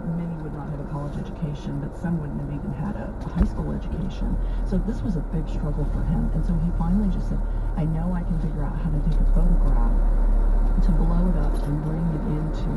many would not have a college education, but some wouldn't have even had a high school education. So this was a big struggle for him. And so he finally just said, I know I can figure out how to take a photograph to blow it up and bring it into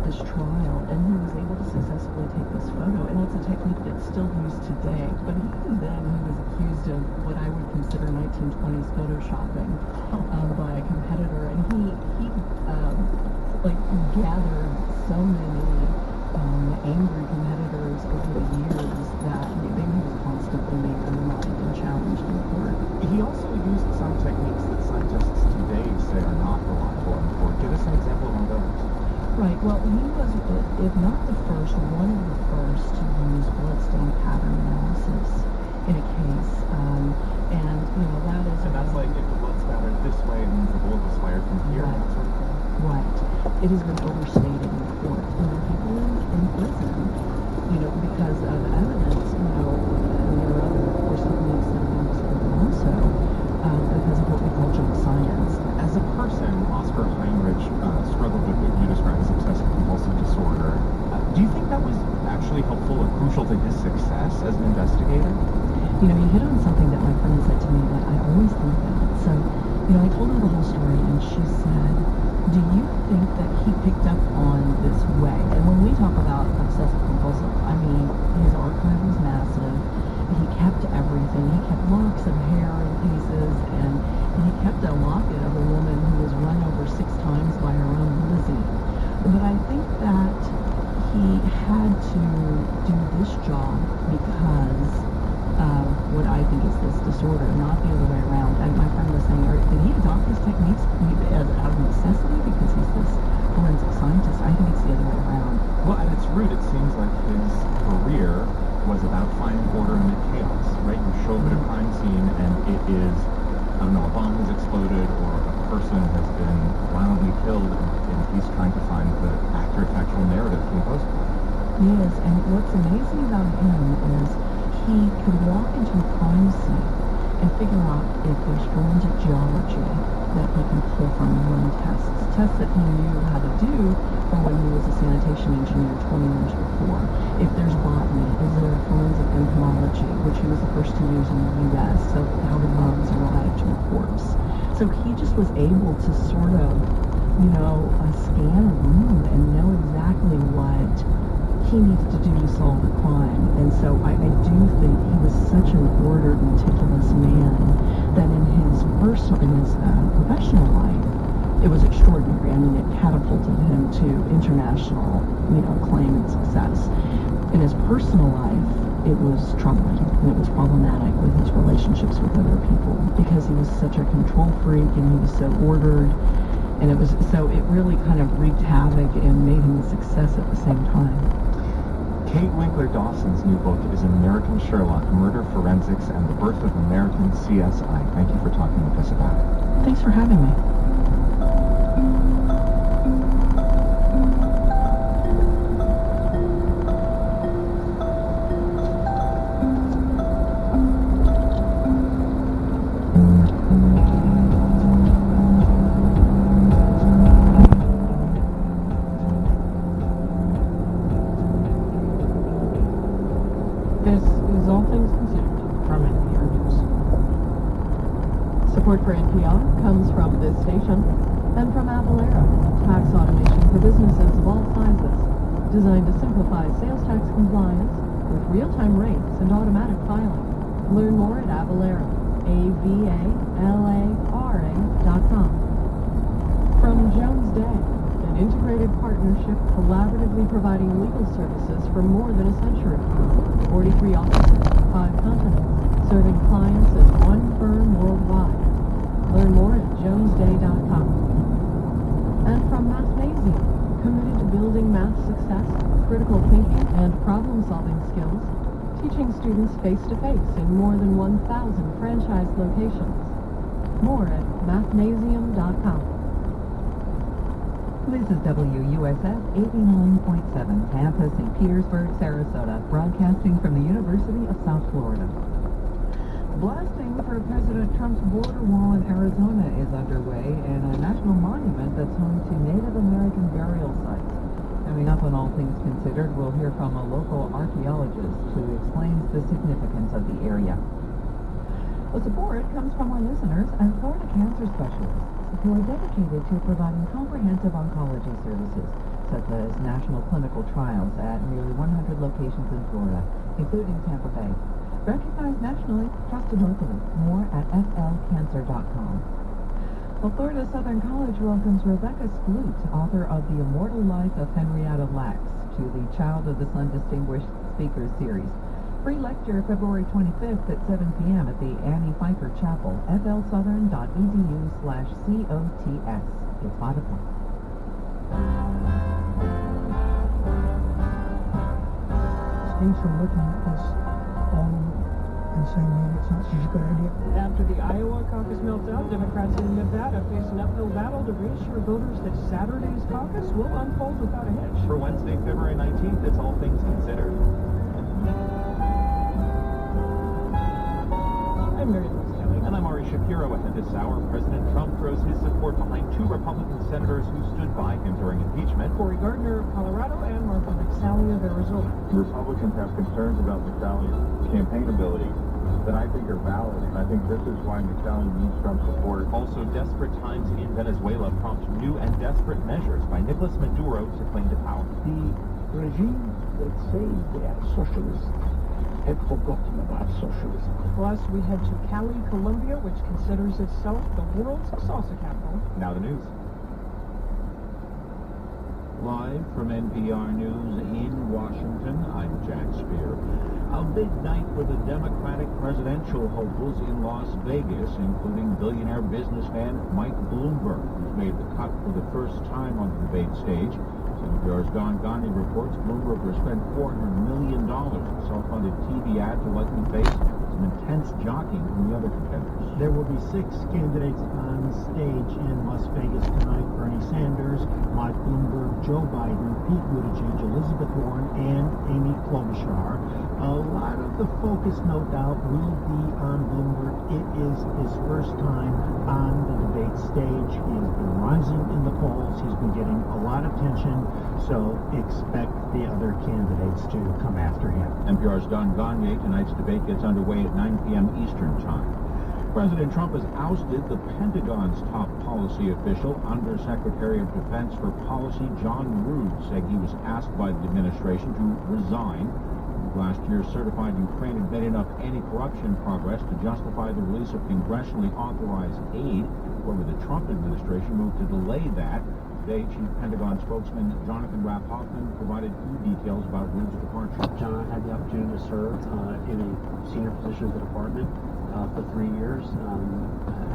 this trial. And he was able to successfully take this photo. And it's a technique that's still used today. But even then, he was accused of what I would consider 1920s photoshopping by a competitor. And he gathered so many angry competitors over the years that he was constantly made undermined and challenged in court. He also used some techniques that scientists today say are not reliable in court. Give us an example of one of those. Right. Well, he was, if not the first, one of the first to use bloodstain pattern analysis in a case. And that is... And that's like if the blood spattered this way, it means the bullet was fired from here. Right. That sort of thing. Right. It has been overstated in court. People in prison, because of evidence, and there are other, of course, techniques that have been discovered also, because of what we call junk science. As a person, Oscar Heinrich struggled with what you describe as obsessive compulsive disorder. Do you think that was actually helpful or crucial to his success as an investigator? You hit on something that my friend said to me that I always think about. So, I told her the whole story, and she said, do you think that he picked up on this way? And when we talk about obsessive compulsive, I mean, his archive was massive. He kept everything. He kept locks of hair in pieces, and he kept a locket of a woman who was run over 6 times by her own limousine. But I think that he had to do this job because of what I think is this disorder, not the other way around. And my friend was saying, did he adopt his techniques out of necessity because he's this forensic scientist? I think it's the other way around. Well, at its root, it seems like his career was about finding order amid chaos, right? You show up at a crime scene and it is, I don't know, a bomb has exploded or a person has been violently killed, and he's trying to find the accurate factual narrative to impose upon it. Yes, and what's amazing about him is he could walk into a crime scene and figure out if there's forensic geology that he can pull from and run tests that he knew how to do from when he was a sanitation engineer 20 years before. If there's botany, is there forensic entomology, which he was the first to use in the U.S., so how do bugs arrive to a corpse? So he just was able to sort of, scan a room and know exactly what he needed to do to solve the crime. And so I do think he was such an ordered, meticulous man that in his professional life, it was extraordinary. I mean, it catapulted him to international, acclaim and success. In his personal life, it was troubling and it was problematic with his relationships with other people because he was such a control freak and he was so ordered. And it really kind of wreaked havoc and made him a success at the same time. Kate Winkler-Dawson's new book is American Sherlock, Murder, Forensics, and the Birth of American CSI. Thank you for talking with us about it. Thanks for having me. This is All Things Considered from NPR News. Support for NPR comes from this station and from Avalara, tax automation for businesses of all sizes, designed to simplify sales tax compliance with real-time rates and automatic filing. Learn more at Avalara, avalara.com. From Jones Day, an integrated partnership collaboratively providing legal services for more than a century. 43 offices, 5 continents, serving clients as one firm worldwide. Learn more at jonesday.com. And from Mathnasium, committed to building math success, critical thinking, and problem-solving skills, teaching students face-to-face in more than 1,000 franchise locations. More at mathnasium.com. This is WUSF 89.7, Tampa, St. Petersburg, Sarasota, broadcasting from the University of South Florida. Blasting for President Trump's border wall in Arizona is underway in a national monument that's home to Native American burial sites. Coming up on All Things Considered, we'll hear from a local archaeologist who explains the significance of the area. The support comes from our listeners and Florida cancer specialists who are dedicated to providing comprehensive oncology services, such as national clinical trials at nearly 100 locations in Florida, including Tampa Bay. Recognized nationally, trusted locally. More at flcancer.com. Well, Florida Southern College welcomes Rebecca Skloot, author of The Immortal Life of Henrietta Lacks, to the Child of the Sun Distinguished Speakers Series. Free lecture February 25th at 7 p.m. at the Annie Pfeiffer Chapel, flsouthern.edu/COTS. It's 5 o'clock. States are looking at this all and saying maybe it's not such a good idea. After the Iowa caucus meltdown, Democrats in Nevada face an uphill battle to reassure voters that Saturday's caucus will unfold without a hitch. For Wednesday, February 19th, it's All Things Considered. I'm Mary Louise Kelly. And I'm Ari Shapiro. Ahead this hour, President Trump throws his support behind two Republican senators who stood by him during impeachment. Cory Gardner of Colorado and Martha McSally of Arizona. Republicans have concerns about McSally's campaign ability that I think are valid, and I think this is why McSally needs Trump's support. Also, desperate times in Venezuela prompt new and desperate measures by Nicolas Maduro to cling to power. The regime that say they are socialists had forgotten about socialism. Plus, we head to Cali, Colombia, which considers itself the world's salsa capital. Now the news. Live from NPR News in Washington, I'm Jack Spear. A big night for the Democratic presidential hopefuls in Las Vegas, including billionaire businessman Mike Bloomberg, who's made the cut for the first time on the debate stage. NPR's Don Gandhi reports Bloomberg will spend $400 million in self-funded TV ad to likely face some intense jockeying from the other contenders. There will be 6 candidates on stage in Las Vegas tonight: Bernie Sanders, Mike Bloomberg, Joe Biden, Pete Buttigieg, Elizabeth Warren, and Amy Klobuchar. A lot of the focus, no doubt, will be on Bloomberg. It is his first time on the debate stage. He has been rising in the polls. He's been getting a lot of attention, so expect the other candidates to come after him. NPR's Don Gandhi. Tonight's debate gets underway at 9 p.m. Eastern Time. President Trump has ousted the Pentagon's top policy official. Undersecretary of Defense for Policy John Rood said he was asked by the administration to resign. Last year certified Ukraine had made enough anti-corruption progress to justify the release of congressionally authorized aid. However, the Trump administration moved to delay that. Today, Chief Pentagon spokesman Jonathan Rapp Hoffman provided new details about Rood's departure. John had the opportunity to serve in a senior position at the department for 3 years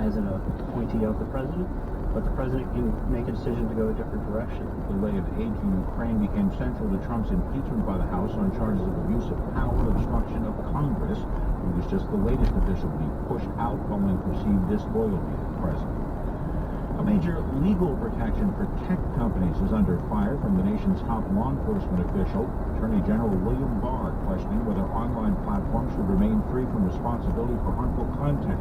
as an appointee of the president. But the president can make a decision to go a different direction. The delay of aid to Ukraine became central to Trump's impeachment by the House on charges of abuse of power, obstruction of Congress. It was just the latest official to be pushed out following perceived disloyalty to the president. A major legal protection for tech companies is under fire from the nation's top law enforcement official. Attorney General William Barr questioning whether online platforms should remain free from responsibility for harmful content.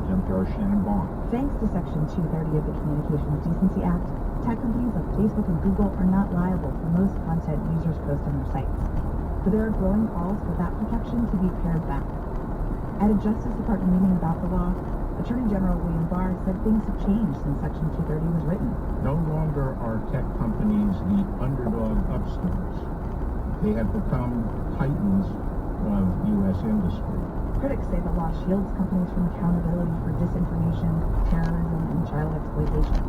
NPR's Shannon Bond. Thanks to Section 230 of the Communications Decency Act, tech companies like Facebook and Google are not liable for most content users post on their sites. But there are growing calls for that protection to be pared back. At a Justice Department meeting about the law, Attorney General William Barr said things have changed since Section 230 was written. No longer are tech companies the underdog upstarts. They have become titans of U.S. industry. Critics say the law shields companies from accountability for disinformation, terrorism, and child exploitation.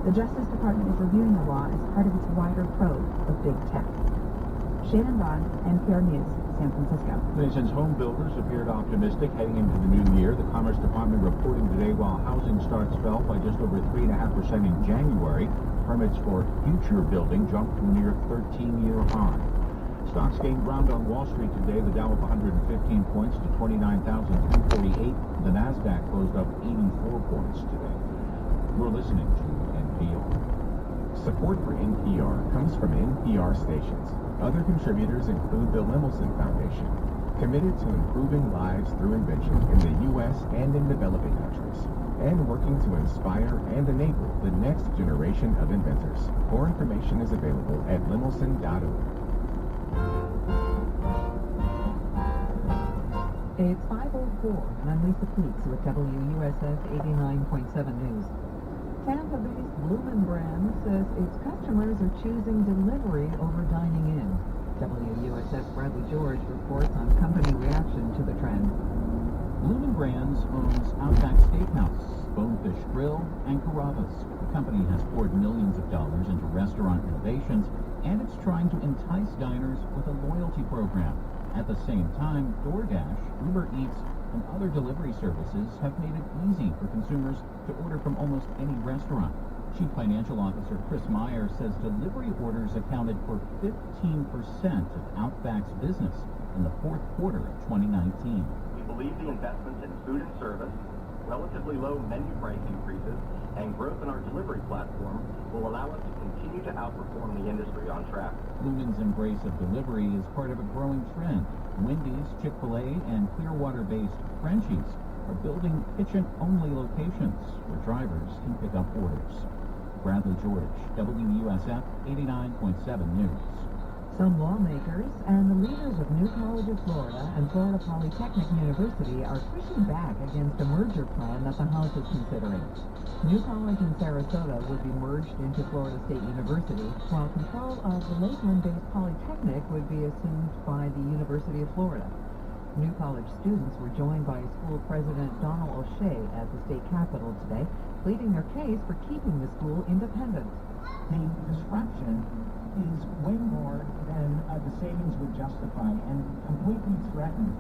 The Justice Department is reviewing the law as part of its wider probe of big tech. Shannon Bond, NPR News, San Francisco. The nation's home builders appeared optimistic heading into the new year. The Commerce Department reporting today while housing starts fell by just over 3.5% in January, permits for future building jumped to a near 13-year high. Stocks gained ground on Wall Street today. The Dow up 115 points to 29,348. The Nasdaq closed up 84 points today. We're listening to NPR. Support for NPR comes from NPR stations. Other contributors include the Lemelson Foundation, committed to improving lives through invention in the U.S. and in developing countries. and working to inspire and enable the next generation of inventors. More information is available at lemelson.org. It's 5:04, and I'm Lisa Pleats with WUSF 89.7 News. Tampa-based Bloomin' Brands says its customers are choosing delivery over dining in. WUSF's Bradley George reports on company reaction to the trend. Bloomin' Brands owns Outback Steakhouse, Bonefish Grill, and Carrabba's. The company has poured millions of dollars into restaurant innovations, and it's trying to entice diners with a loyalty program. At the same time, DoorDash, Uber Eats, and other delivery services have made it easy for consumers to order from almost any restaurant. Chief Financial Officer Chris Meyer says delivery orders accounted for 15% of Outback's business in the fourth quarter of 2019. We believe the investments in food and service, relatively low menu price increases, and growth in our delivery platform will allow us to continue to outperform the industry on traffic. Bloomin's embrace of delivery is part of a growing trend. Wendy's, Chick-fil-A, and Clearwater-based Frenchies are building kitchen-only locations where drivers can pick up orders. Bradley George, WUSF 89.7 News. Some lawmakers and the leaders of New College of Florida and Florida Polytechnic University are pushing back against a merger plan that the House is considering. New College in Sarasota would be merged into Florida State University, while control of the Lakeland-based Polytechnic would be assumed by the University of Florida. New College students were joined by school president Donald O'Shea at the state capitol today, pleading their case for keeping the school independent. The disruption is way more than the savings would justify and completely threaten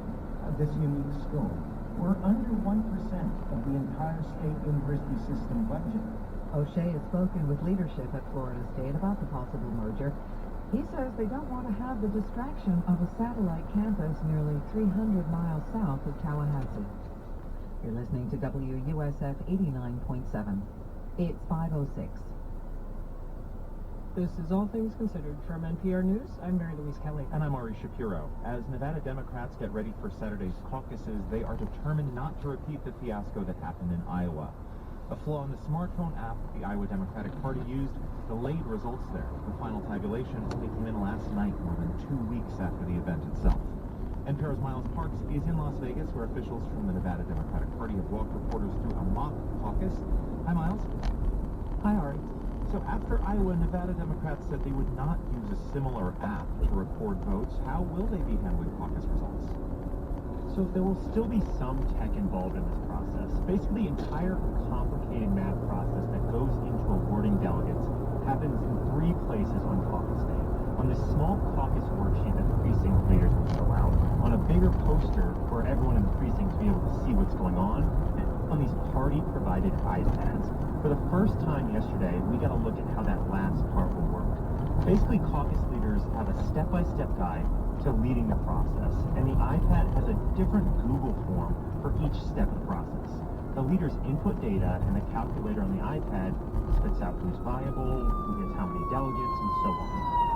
this unique school. We're under 1% of the entire state university system budget. O'Shea has spoken with leadership at Florida State about the possible merger. He says they don't want to have the distraction of a satellite campus nearly 300 miles south of Tallahassee. You're listening to WUSF 89.7. It's 5:06. This is All Things Considered. From NPR News, I'm Mary Louise Kelly. And I'm Ari Shapiro. As Nevada Democrats get ready for Saturday's caucuses, they are determined not to repeat the fiasco that happened in Iowa. A flaw in the smartphone app the Iowa Democratic Party used delayed results there. The final tabulation only came in last night, more than 2 weeks after the event itself. NPR's Miles Parks is in Las Vegas, where officials from the Nevada Democratic Party have walked reporters through a mock caucus. Hi, Miles. Hi, Ari. So after Iowa, Nevada Democrats said they would not use a similar app to record votes. How will they be handling caucus results? So there will still be some tech involved in this process. Basically, the entire complicated math process that goes into awarding delegates happens in 3 places on caucus day. On this small caucus worksheet that precinct leaders will fill out, on a bigger poster for everyone in the precinct to be able to see what's going on, and on these party-provided iPads. For the first time yesterday, we got a look at how that last part will work. Basically, caucus leaders have a step-by-step guide to leading the process, and the iPad has a different Google form for each step of the process. The leaders input data, and the calculator on the iPad spits out who's viable, who gets how many delegates, and so on.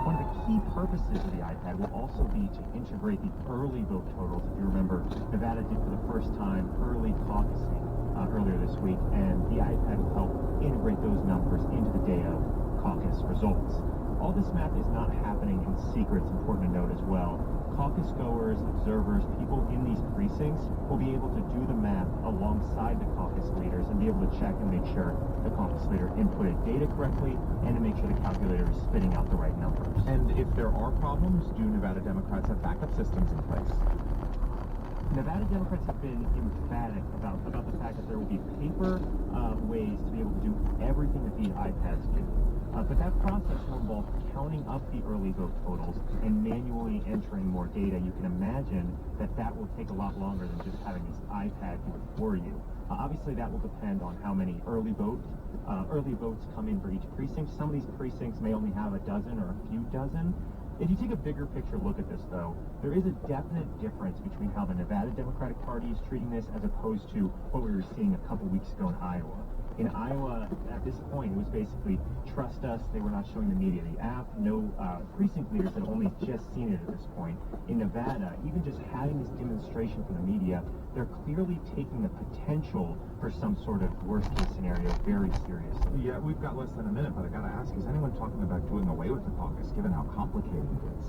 One of the key purposes of the iPad will also be to integrate the early vote totals. If you remember, Nevada did for the first time early caucusing earlier this week, and the iPad will help integrate those numbers into the day of caucus results. All this math is not happening in secret. It's important to note as well. Caucus goers, observers, people in these precincts will be able to do the math alongside the caucus leaders and be able to check and make sure the caucus leader inputted data correctly and to make sure the calculator is spitting out the right numbers. And if there are problems, do Nevada Democrats have backup systems in place? Nevada Democrats have been emphatic about the fact that there will be paper ways to be able to do everything that these iPads do. But that process will involve counting up the early vote totals and manually entering more data. You can imagine that that will take a lot longer than just having this iPad do it for you. Obviously, that will depend on how many early votes come in for each precinct. Some of these precincts may only have a dozen or a few dozen. If you take a bigger picture look at this, though, there is a definite difference between how the Nevada Democratic Party is treating this as opposed to what we were seeing a couple weeks ago in Iowa. In Iowa, at this point, it was basically trust us. They were not showing the media the app. No precinct leaders had only just seen it at this point. In Nevada, even just having this demonstration for the media, they're clearly taking the potential for some sort of worst-case scenario very seriously. Yeah, we've got less than a minute, but I gotta ask, is anyone talking about doing away with the caucus, given how complicated it is?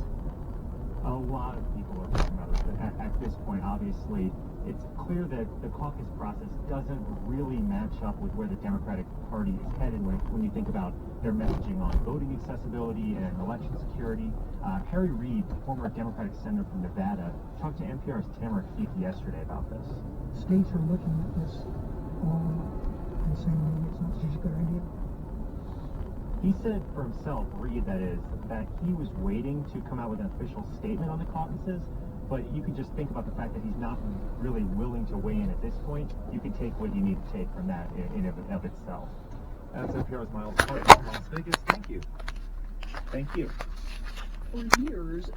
A lot of people are talking about it. At this point, obviously, it's clear that the caucus process doesn't really match up with where the Democratic Party is headed when you think about their messaging on voting accessibility and election security. Harry Reid, the former Democratic senator from Nevada, talked to NPR's Tamara Keith yesterday about this. States are looking at this all and saying maybe it's not such a good idea. He said for himself, Reid that is, that he was waiting to come out with an official statement on the caucuses, but you could just think about the fact that he's not really willing to weigh in at this point. You can take what you need to take from that in of itself. That's NPR's Miles Parton from Las Vegas. Thank you. Thank you. For years,